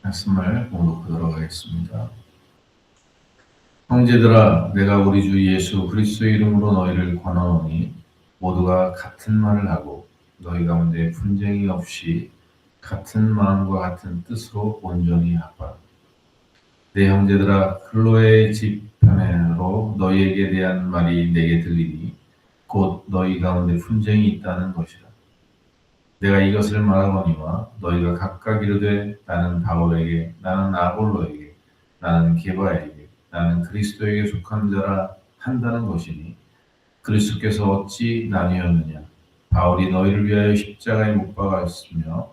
말씀을 봉독하도록 하겠습니다. 형제들아, 내가 우리 주 예수 그리스도의 이름으로 너희를 권하노니 모두가 같은 말을 하고 너희 가운데 분쟁이 없이 같은 마음과 같은 뜻으로 온전히 합하라. 내 형제들아, 클로에의 집 편애로 너희에게 대한 말이 내게 들리니 곧 너희 가운데 분쟁이 있다는 것이라. 내가 이것을 말하거니와 너희가 각각 이르되 나는 바울에게, 나는 아볼로에게, 나는 게바에게, 나는 그리스도에게 속한 자라 한다는 것이니 그리스도께서 어찌 나뉘었느냐? 바울이 너희를 위하여 십자가에 못 박았으며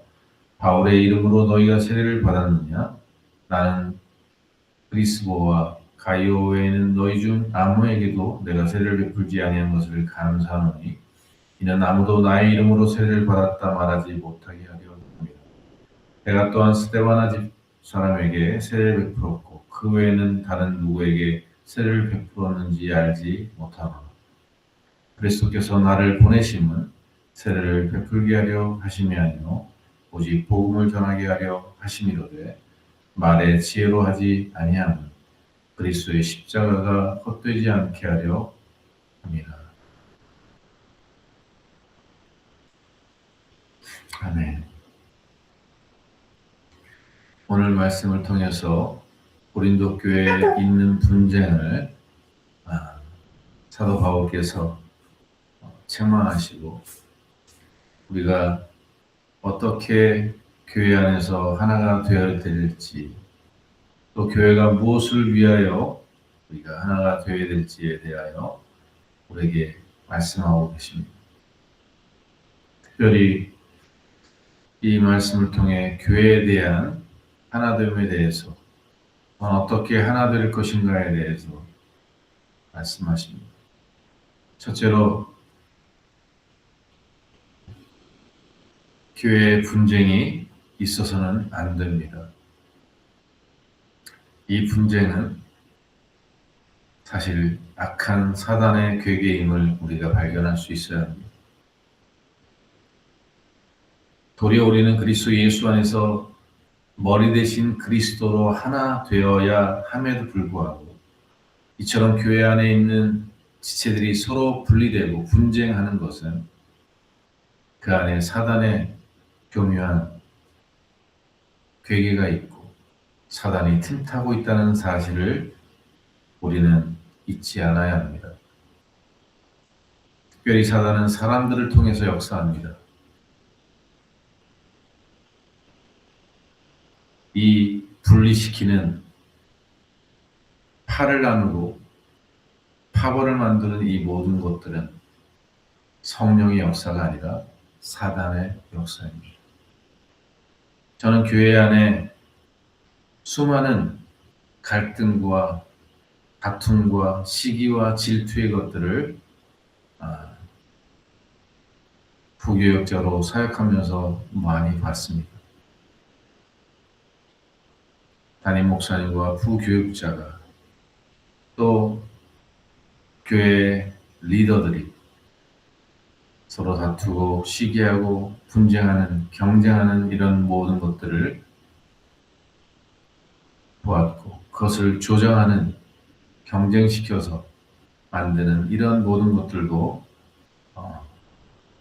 바울의 이름으로 너희가 세례를 받았느냐? 나는 그리스보와 가이오 외에는 너희 중 아무에게도 내가 세례를 베풀지 아니한 것을 감사하노니 이는 아무도 나의 이름으로 세례를 받았다 말하지 못하게 하려 합니다. 내가 또한 스데바나 집 사람에게 세례를 베풀었고 그 외에는 다른 누구에게 세례를 베풀었는지 알지 못하노라. 그리스도께서 나를 보내심은 세례를 베풀게 하려 하심이 아니요 오직 복음을 전하게 하려 하심이로되 말의 지혜로 하지 아니함은 그리스도의 십자가가 헛되지 않게 하려 합니다. 아멘. 오늘 말씀을 통해서 고린도 교회에 있는 분쟁을 사도 바울께서 책망하시고 우리가 어떻게 교회 안에서 하나가 되어야 될지 또 교회가 무엇을 위하여 우리가 하나가 되어야 될지에 대하여 우리에게 말씀하고 계십니다. 특별히 이 말씀을 통해 교회에 대한 하나됨에 대해서 어떻게 하나 될 것인가에 대해서 말씀하십니다. 첫째로 교회의 분쟁이 있어서는 안 됩니다. 이 분쟁은 사실 악한 사단의 괴계임을 우리가 발견할 수 있어야 합니다. 도리어 우리는 그리스도 예수 안에서 머리 대신 그리스도로 하나 되어야 함에도 불구하고 이처럼 교회 안에 있는 지체들이 서로 분리되고 분쟁하는 것은 그 안에 사단의 교묘한 괴계가 있고 사단이 틈타고 있다는 사실을 우리는 잊지 않아야 합니다. 특별히 사단은 사람들을 통해서 역사합니다. 이 분리시키는 파를 나누고 파벌을 만드는 이 모든 것들은 성령의 역사가 아니라 사단의 역사입니다. 저는 교회 안에 수많은 갈등과 다툼과 시기와 질투의 것들을 부교역자로 사역하면서 많이 봤습니다. 담임 목사님과 부교육자가 또 교회 리더들이 서로 다투고 시기하고 분쟁하는 경쟁하는 이런 모든 것들을 보았고 그것을 조정하는 경쟁시켜서 만드는 이런 모든 것들도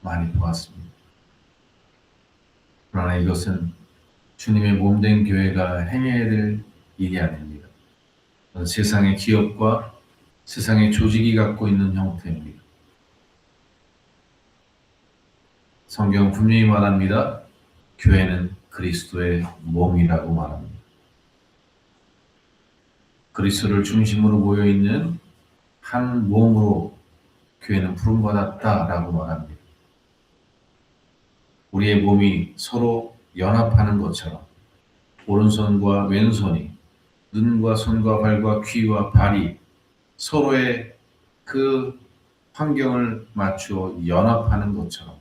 많이 보았습니다. 그러나 이것은 주님의 몸된 교회가 행해야 될 일이 아닙니다. 세상의 기업과 세상의 조직이 갖고 있는 형태입니다. 성경은 분명히 말합니다. 교회는 그리스도의 몸이라고 말합니다. 그리스도를 중심으로 모여있는 한 몸으로 교회는 부름받았다라고 말합니다. 우리의 몸이 서로 연합하는 것처럼 오른손과 왼손이 눈과 손과 발과 귀와 발이 서로의 그 환경을 맞추어 연합하는 것처럼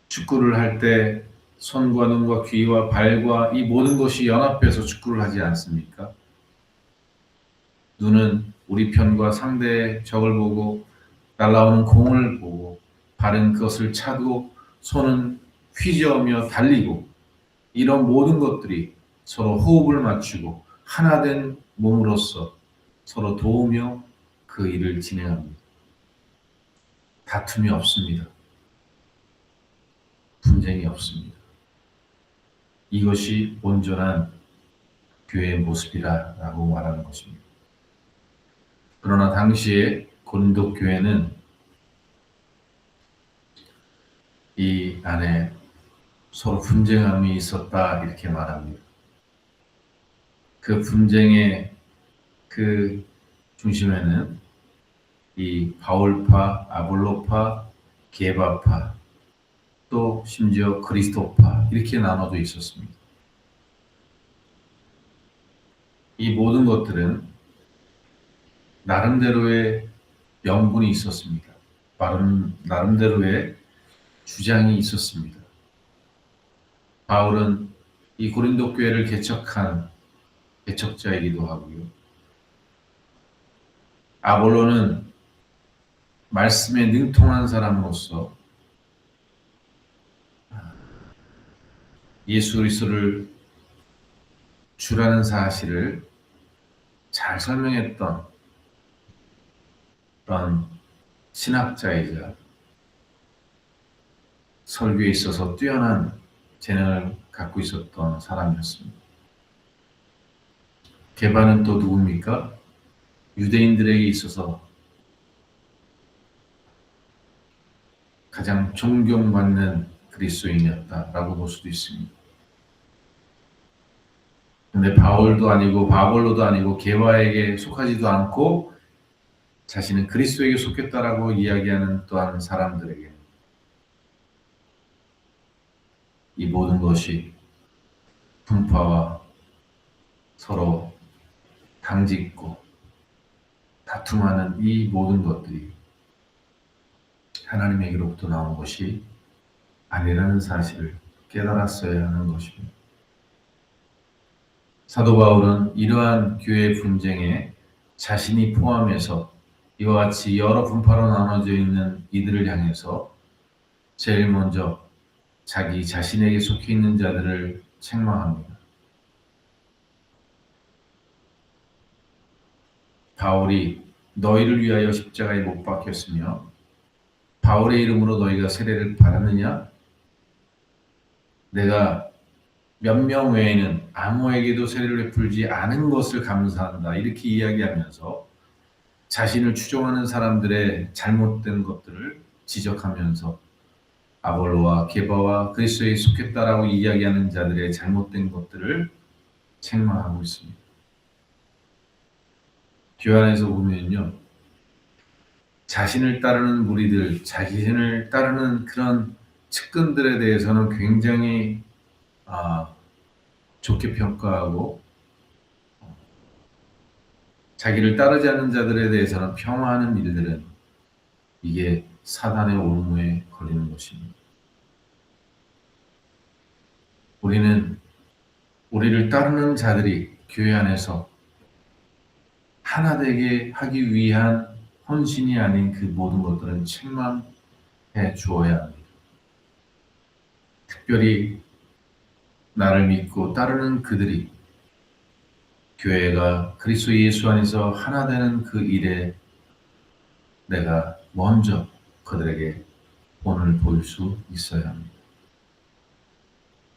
축구를 할 때 손과 눈과 귀와 발과 이 모든 것이 연합해서 축구를 하지 않습니까? 눈은 우리 편과 상대의 적을 보고 날아오는 공을 보고 발은 그것을 차고 손은 휘저으며 달리고 이런 모든 것들이 서로 호흡을 맞추고 하나된 몸으로서 서로 도우며 그 일을 진행합니다. 다툼이 없습니다. 분쟁이 없습니다. 이것이 온전한 교회의 모습이라고 말하는 것입니다. 그러나 당시에 고린도 교회는 이 안에 서로 분쟁함이 있었다 이렇게 말합니다. 그 분쟁의 그 중심에는 이 바울파, 아볼로파, 게바파, 또 심지어 그리스도파 이렇게 나눠져 있었습니다. 이 모든 것들은 나름대로의 명분이 있었습니다. 나름대로의 주장이 있었습니다. 바울은 이 고린도 교회를 개척한 개척자이기도 하고요. 아볼로는 말씀에 능통한 사람으로서 예수 그리스도를 주라는 사실을 잘 설명했던 그런 신학자이자 설교에 있어서 뛰어난 재능을 갖고 있었던 사람이었습니다. 게바는 또 누굽니까? 유대인들에게 있어서 가장 존경받는 그리스도인이었다라고 볼 수도 있습니다. 근데 바울도 아니고 바볼로도 아니고 게바에게 속하지도 않고 자신은 그리스도에게 속했다라고 이야기하는 또한 사람들에게 이 모든 것이 분파와 서로 당짓고 다툼하는 이 모든 것들이 하나님에게로부터 나온 것이 아니라는 사실을 깨달았어야 하는 것입니다. 사도 바울은 이러한 교회 분쟁에 자신이 포함해서 이와 같이 여러 분파로 나눠져 있는 이들을 향해서 제일 먼저 자기 자신에게 속해 있는 자들을 책망합니다. 바울이 너희를 위하여 십자가에 못 박혔으며 바울의 이름으로 너희가 세례를 받았느냐? 내가 몇 명 외에는 아무에게도 세례를 베풀지 않은 것을 감사한다. 이렇게 이야기하면서 자신을 추종하는 사람들의 잘못된 것들을 지적하면서 아볼로와 게바와 그리스도에 속했다라고 이야기하는 자들의 잘못된 것들을 책망하고 있습니다. 교회 안에서 보면요, 자신을 따르는 무리들, 자신을 따르는 그런 측근들에 대해서는 굉장히 좋게 평가하고 자기를 따르지 않는 자들에 대해서는 폄하하는 일들은 이게 사단의 올무에 걸리는 것입니다. 우리는 우리를 따르는 자들이 교회 안에서 하나 되게 하기 위한 헌신이 아닌 그 모든 것들은 책망해 주어야 합니다. 특별히 나를 믿고 따르는 그들이 교회가 그리스도 예수 안에서 하나 되는 그 일에 내가 먼저 그들에게 본을 보일 수 있어야 합니다.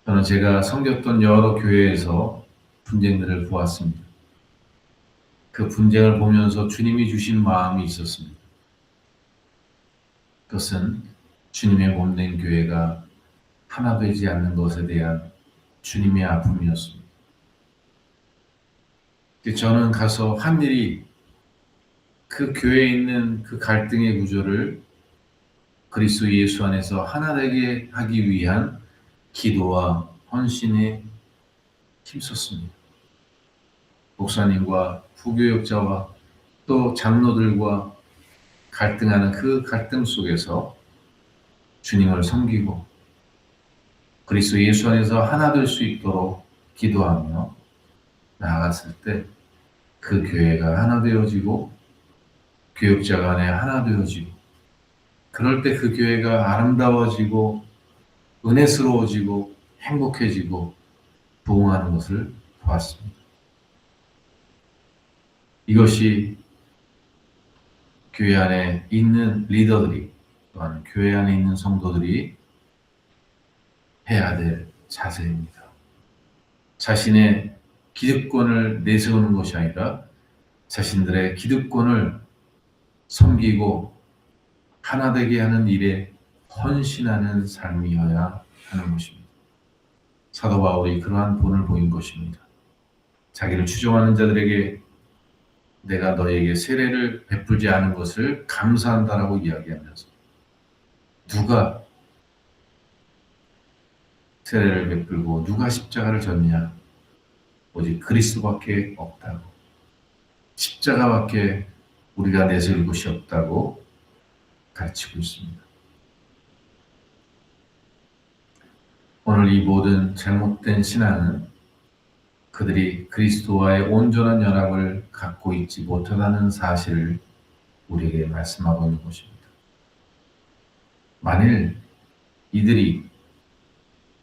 저는 제가 섬겼던 여러 교회에서 분쟁들을 보았습니다. 그 분쟁을 보면서 주님이 주신 마음이 있었습니다. 그것은 주님의 몸된 교회가 하나 되지 않는 것에 대한 주님의 아픔이었습니다. 저는 가서 한 일이 그 교회에 있는 그 갈등의 구조를 그리스도 예수 안에서 하나 되게 하기 위한 기도와 헌신에 힘썼습니다. 목사님과 부교역자와 또 장로들과 갈등하는 그 갈등 속에서 주님을 섬기고 그리스도 예수 안에서 하나 될 수 있도록 기도하며 나아갔을 때 그 교회가 하나 되어지고 교역자 간에 하나 되어지고 그럴 때 그 교회가 아름다워지고 은혜스러워지고 행복해지고 부응하는 것을 보았습니다. 이것이 교회 안에 있는 리더들이 또한 교회 안에 있는 성도들이 해야 될 자세입니다. 자신의 기득권을 내세우는 것이 아니라 자신들의 기득권을 섬기고 하나 되게 하는 일에 헌신하는 삶이어야 하는 것입니다. 사도 바울이 그러한 본을 보인 것입니다. 자기를 추종하는 자들에게 내가 너에게 세례를 베풀지 않은 것을 감사한다라고 이야기하면서 누가 세례를 베풀고 누가 십자가를 졌냐? 오직 그리스도밖에 없다고. 십자가밖에 우리가 내세울 곳이 없다고 가르치고 있습니다. 오늘 이 모든 잘못된 신앙은 그들이 그리스도와의 온전한 연합을 갖고 있지 못하다는 사실을 우리에게 말씀하고 있는 것입니다. 만일 이들이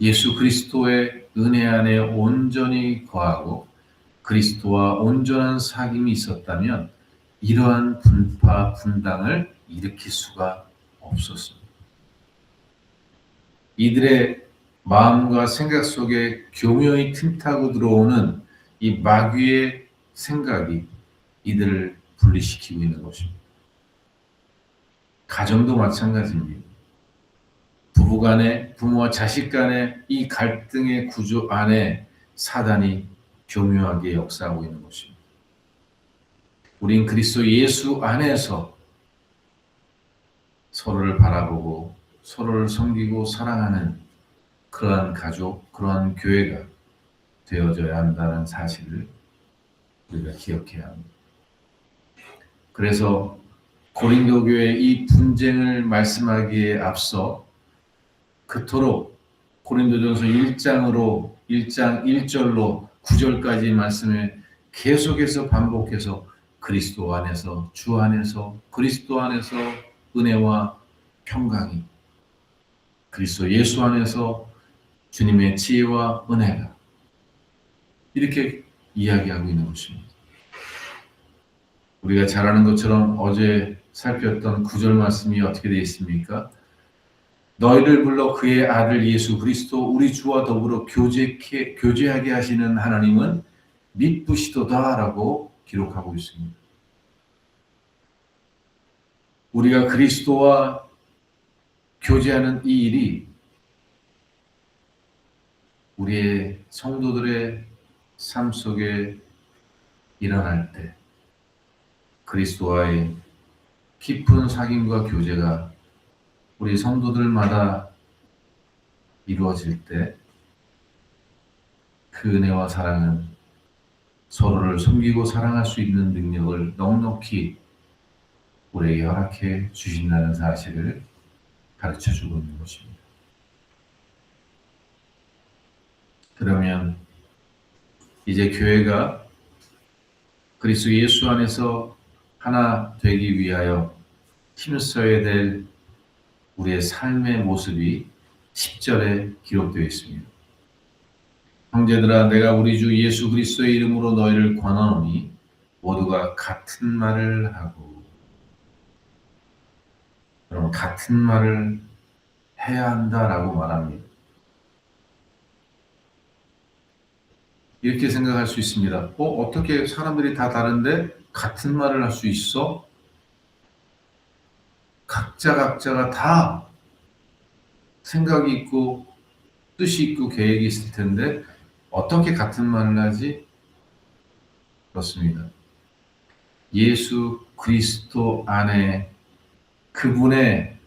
예수 그리스도의 은혜 안에 온전히 거하고 그리스도와 온전한 사귐이 있었다면 이러한 분파, 분당을 일으킬 수가 없었습니다. 이들의 마음과 생각 속에 교묘히 틈타고 들어오는 이 마귀의 생각이 이들을 분리시키고 있는 것입니다. 가정도 마찬가지입니다. 부부간에, 부모와 자식간의 이 갈등의 구조 안에 사단이 교묘하게 역사하고 있는 것입니다. 우린 그리스도 예수 안에서 서로를 바라보고 서로를 섬기고 사랑하는 그러한 가족, 그러한 교회가 되어져야 한다는 사실을 우리가 기억해야 합니다. 그래서 고린도 교회의 이 분쟁을 말씀하기에 앞서 그토록 고린도전서 1장 1절로 9절까지 말씀에 계속해서 반복해서 그리스도 안에서, 주 안에서, 그리스도 안에서 은혜와 평강이, 그리스도 예수 안에서 주님의 지혜와 은혜가 이렇게 이야기하고 있는 것입니다. 우리가 잘 아는 것처럼 어제 살폈던 9절 말씀이 어떻게 되어 있습니까? 너희를 불러 그의 아들 예수 그리스도 우리 주와 더불어 교제하게 하시는 하나님은 미쁘시도다라고 기록하고 있습니다. 우리가 그리스도와 교제하는 이 일이 우리의 성도들의 삶 속에 일어날 때 그리스도와의 깊은 사귐과 교제가 우리 성도들마다 이루어질 때 그 은혜와 사랑은 서로를 섬기고 사랑할 수 있는 능력을 넉넉히 우리에게 허락해 주신다는 사실을 가르쳐주고 있는 것입니다. 그러면 이제 교회가 그리스도 예수 안에서 하나 되기 위하여 힘써야 될 우리의 삶의 모습이 10절에 기록되어 있습니다. 형제들아 내가 우리 주 예수 그리스도의 이름으로 너희를 권하노니 모두가 같은 말을 하고, 여러분 같은 말을 해야 한다라고 말합니다. 이렇게 생각할 수 있습니다. 어떻게 사람들이 다 다른데 같은 말을 할 수 있어? 각자가 다 생각이 있고 뜻이 있고 계획이 있을 텐데 어떻게 같은 말을 하지? 그렇습니다. 예수 그리스도 안에 그분의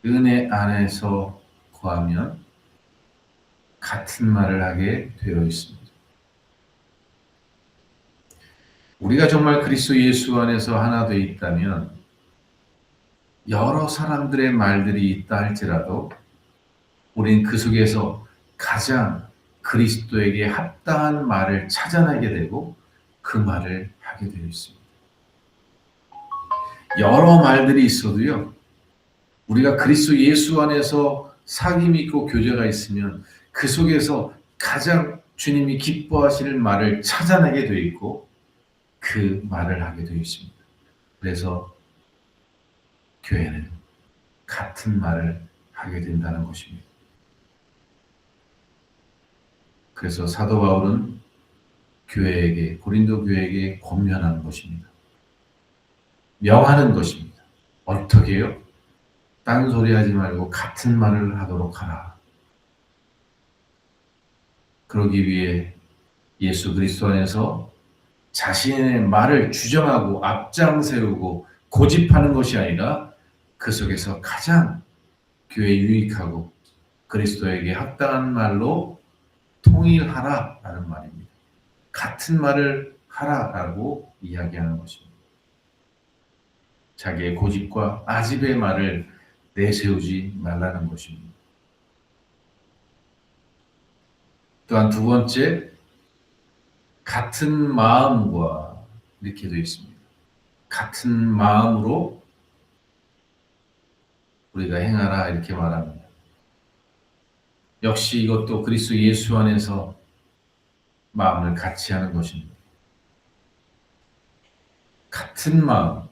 은혜 안에서 거하면 같은 말을 하게 되어 있습니다. 우리가 정말 그리스도 예수 안에서 하나 되어 있다면 여러 사람들의 말들이 있다 할지라도 우리는 그 속에서 가장 그리스도에게 합당한 말을 찾아내게 되고 그 말을 하게 되어 있습니다. 여러 말들이 있어도요, 우리가 그리스도 예수 안에서 사귐이 있고 교제가 있으면 그 속에서 가장 주님이 기뻐하실 말을 찾아내게 되어 있고 그 말을 하게 되어 있습니다. 그래서 교회는 같은 말을 하게 된다는 것입니다. 그래서 사도 바울은 교회에게, 고린도 교회에게 권면하는 것입니다. 명하는 것입니다. 어떻게요? 딴소리 하지 말고 같은 말을 하도록 하라. 그러기 위해 예수 그리스도 안에서 자신의 말을 주장하고 앞장 세우고 고집하는 것이 아니라 그 속에서 가장 교회에 유익하고 그리스도에게 합당한 말로 통일하라라는 말입니다. 같은 말을 하라라고 이야기하는 것입니다. 자기의 고집과 아집의 말을 내세우지 말라는 것입니다. 또한 두 번째, 같은 마음과 이렇게 되어 있습니다. 같은 마음으로 우리가 행하라 이렇게 말합니다. 역시 이것도 그리스도 예수 안에서 마음을 같이 하는 것입니다. 같은 마음,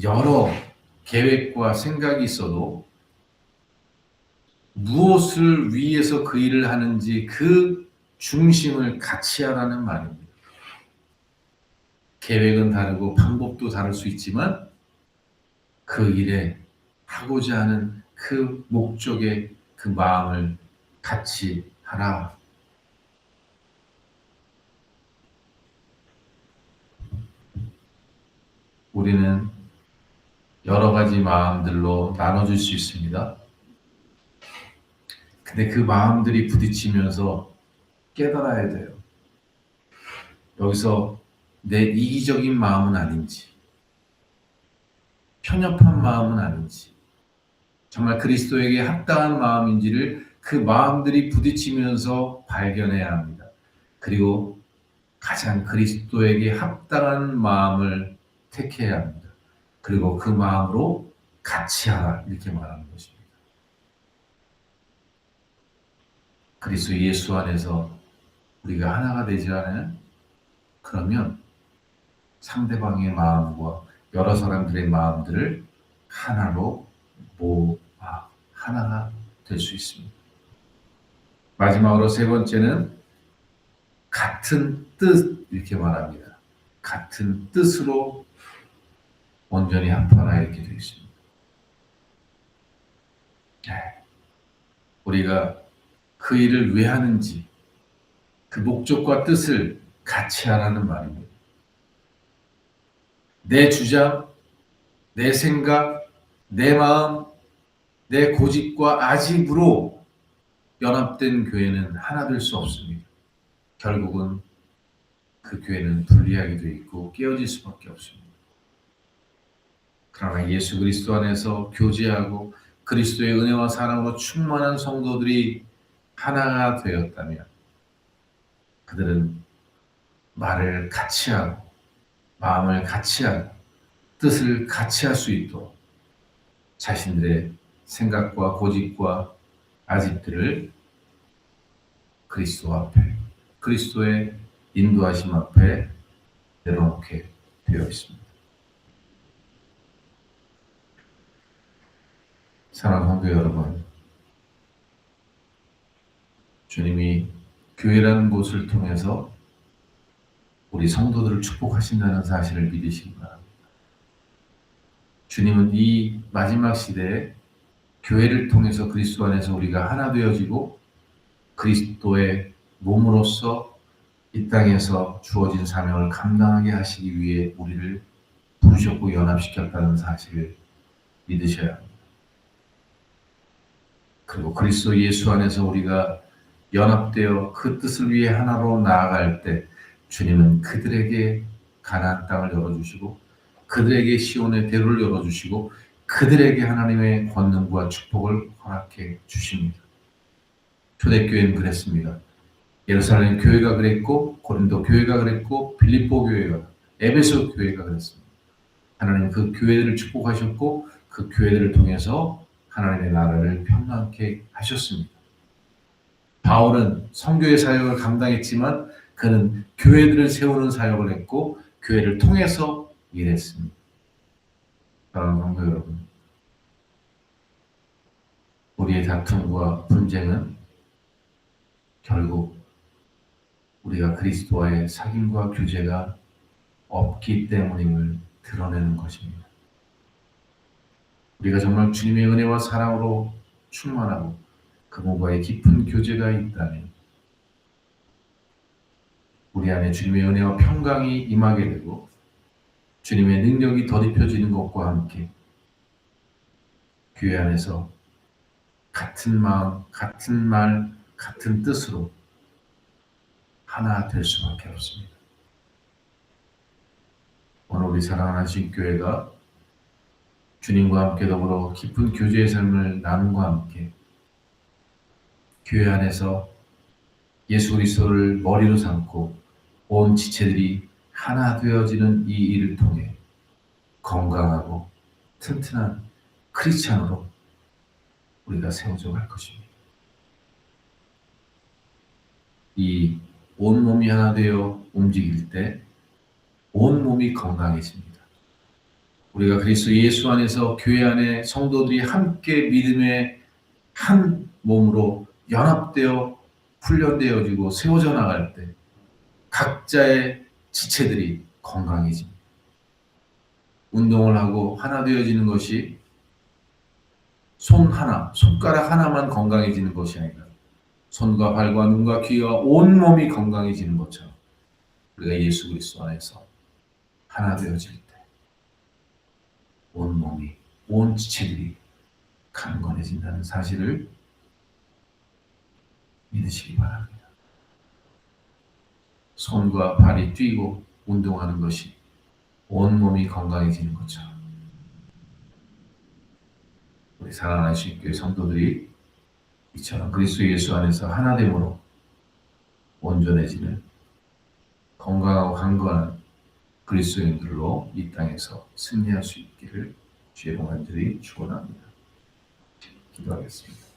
여러 계획과 생각이 있어도 무엇을 위해서 그 일을 하는지 그 중심을 같이 하라는 말입니다. 계획은 다르고 방법도 다를 수 있지만 그 일에 하고자 하는 그 목적의 그 마음을 같이 하라. 우리는 여러 가지 마음들로 나눠줄 수 있습니다. 근데 그 마음들이 부딪히면서 깨달아야 돼요. 여기서 내 이기적인 마음은 아닌지, 편협한 마음은 아닌지, 정말 그리스도에게 합당한 마음인지를 그 마음들이 부딪히면서 발견해야 합니다. 그리고 가장 그리스도에게 합당한 마음을 택해야 합니다. 그리고 그 마음으로 같이 하라 이렇게 말하는 것입니다. 그리스도 예수 안에서 우리가 하나가 되지 않으면 그러면 상대방의 마음과 여러 사람들의 마음들을 하나로 모아 하나가 될 수 있습니다. 마지막으로 세 번째는 같은 뜻 이렇게 말합니다. 같은 뜻으로 온전히 합하라 이렇게 되어 있습니다. 우리가 그 일을 왜 하는지 그 목적과 뜻을 같이 하라는 말입니다. 내 주장, 내 생각, 내 마음, 내 고집과 아집으로 연합된 교회는 하나 될 수 없습니다. 결국은 그 교회는 분리하게 되어 있고 깨어질 수밖에 없습니다. 그러나 예수 그리스도 안에서 교제하고 그리스도의 은혜와 사랑으로 충만한 성도들이 하나가 되었다면 그들은 말을 같이 하고 마음을 같이 하고 뜻을 같이 할 수 있도록 자신들의 생각과 고집과 아집들을 그리스도 앞에 그리스도의 인도하심 앞에 내려놓게 되어 있습니다. 사랑하는 성도 여러분, 주님이 교회라는 곳을 통해서 우리 성도들을 축복하신다는 사실을 믿으시기 바랍니다. 주님은 이 마지막 시대에 교회를 통해서 그리스도 안에서 우리가 하나 되어지고 그리스도의 몸으로서 이 땅에서 주어진 사명을 감당하게 하시기 위해 우리를 부르셨고 연합시켰다는 사실을 믿으셔야 합니다. 그리고 그리스도 예수 안에서 우리가 연합되어 그 뜻을 위해 하나로 나아갈 때 주님은 그들에게 가나안 땅을 열어주시고 그들에게 시온의 대로를 열어주시고 그들에게 하나님의 권능과 축복을 허락해 주십니다. 초대교회는 그랬습니다. 예루살렘 교회가 그랬고 고린도 교회가 그랬고 빌립보 교회가 에베소 교회가 그랬습니다. 하나님 그 교회들을 축복하셨고 그 교회들을 통해서 하나님의 나라를 평안케 하셨습니다. 바울은 선교의 사역을 감당했지만 그는 교회들을 세우는 사역을 했고 교회를 통해서 일했습니다. 사랑하는 성도 여러분, 우리의 다툼과 분쟁은 결국 우리가 그리스도와의 사귐과 교제가 없기 때문임을 드러내는 것입니다. 우리가 정말 주님의 은혜와 사랑으로 충만하고 그분과의 깊은 교제가 있다면 우리 안에 주님의 은혜와 평강이 임하게 되고 주님의 능력이 덧입혀지는 것과 함께 교회 안에서 같은 마음, 같은 말, 같은 뜻으로 하나 될 수밖에 없습니다. 오늘 우리 사랑하는 한신교회가 주님과 함께 더불어 깊은 교제의 삶을 나눔과 함께 교회 안에서 예수 그리스도를 머리로 삼고 온 지체들이 하나 되어지는 이 일을 통해 건강하고 튼튼한 크리스찬으로 우리가 세워져 갈 것입니다. 이 온몸이 하나 되어 움직일 때 온몸이 건강해집니다. 우리가 그리스도 예수 안에서 교회 안에 성도들이 함께 믿음의 한 몸으로 연합되어 훈련되어지고 세워져 나갈 때 각자의 지체들이 건강해집니다. 운동을 하고 하나 되어지는 것이 손 하나, 손가락 하나만 건강해지는 것이 아니라 손과 발과 눈과 귀와 온몸이 건강해지는 것처럼 우리가 예수 그리스도 안에서 하나 되어질 때 온몸이, 온 지체들이 강건해진다는 사실을 믿으시기 바랍니다. 손과 발이 뛰고 운동하는 것이 온몸이 건강해지는 것처럼 우리 사랑하는 신교회 성도들이 이처럼 그리스도 예수 안에서 하나됨으로 온전해지는 건강하고 강건한 그리스도인들로 이 땅에서 승리할 수 있기를 주의 동안들이 축원합니다. 기도하겠습니다.